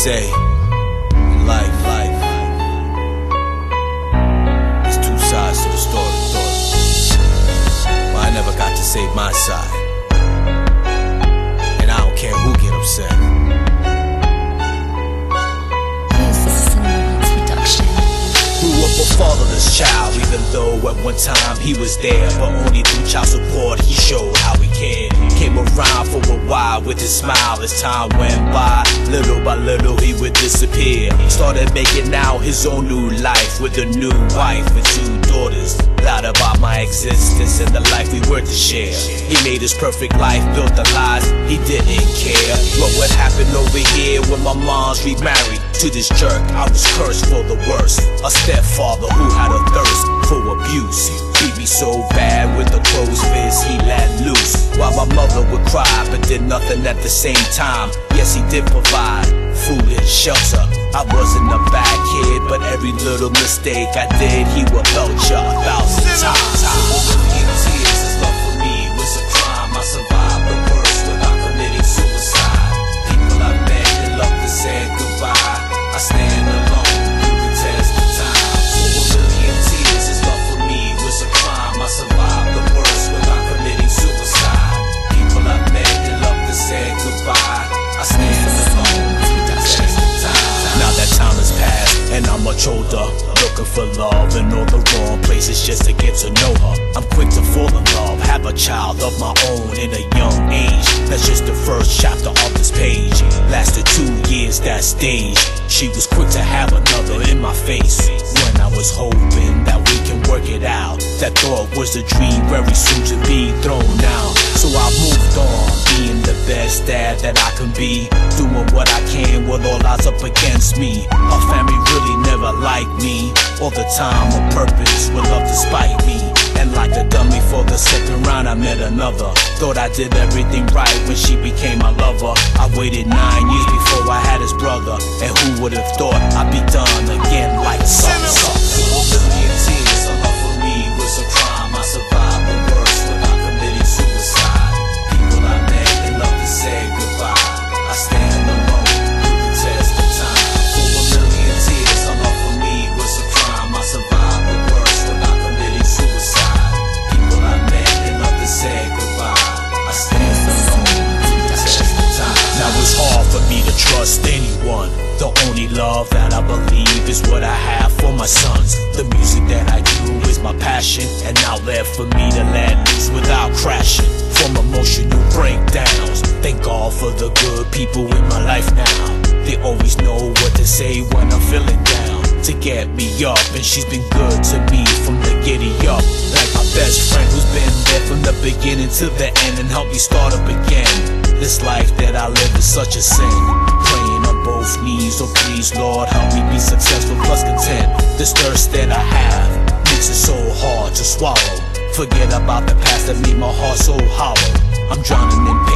say in life, there's two sides to the story. But I never got to save my side, and I don't care who get upset. Grew up a fatherless child, even though at one time he was there. But only through child support he showed how he cared. Came around for a while with his smile. As time went by, little by little he would disappear. Started making out his own new life with a new wife and 2 daughters. Lied about my existence and the life we were to share. He made his perfect life, built the lies he didn't care. But what happened over here when my mom's remarried to this jerk? I was cursed for the worst. A stepfather who had a thirst for abuse. Beat me so bad with a closed fist he let loose. While my mother would cry but did nothing at the same time. Yes, he did provide food and shelter. I wasn't a bad kid, but every little mistake I did he would belch ya 1,000 times. Tears, his love for me was a crime. I survived the worst without committing suicide. People I met and loved and said goodbye. I stand alone through the test of time. For 1,000,000 tears, his love for me was a crime. I survived the worst without committing suicide. People I met and loved and said goodbye. I stand alone through the test of time. Now that time has passed and I'm much older, looking for love in all the wrong places just to get to know her. I'm quick to fall in love, have a child of my own in a young age. That's just the first chapter of this page. Lasted 2 years that stage. She was quick to have another in my face when I was hoping that we can work it out. That thought was a dream very soon to be thrown out. So I moved on, being the best dad that I can be, doing what I can with all odds up against me. Her family really never liked me. All the time on purpose would love to spite me. And like a dummy for the second round I met another. Thought I did everything right when she became my lover. I waited 9 years before I had his brother. And who would have thought I'd be done again like something. 1,000,000 tears, her love for me was a crime. I survived the worst without committing suicide. People I met and loved and said goodbye. I stand alone through the test of time. For 1,000,000 tears, her love for me was a crime. I survived the worst without committing suicide. People I met and loved and said goodbye. I stand alone through the test of time. Now it's hard for me to trust anyone. The only love that I believe is what I have for my sons. The music that I do is my passion, an outlet for me to let loose without crashing from emotional breakdowns. Thank God for the good people in my life now. They always know what to say when I'm feeling down, to get me up, and she's been good to me from the giddy up. Like my best friend who's been there from the beginning to the end and helped me start up again. This life that I live is such a sin, praying on both knees. Oh please Lord, help me be successful plus content. This thirst that I have makes it so hard to swallow. Forget about the past that made my heart so hollow. I'm drowning in pain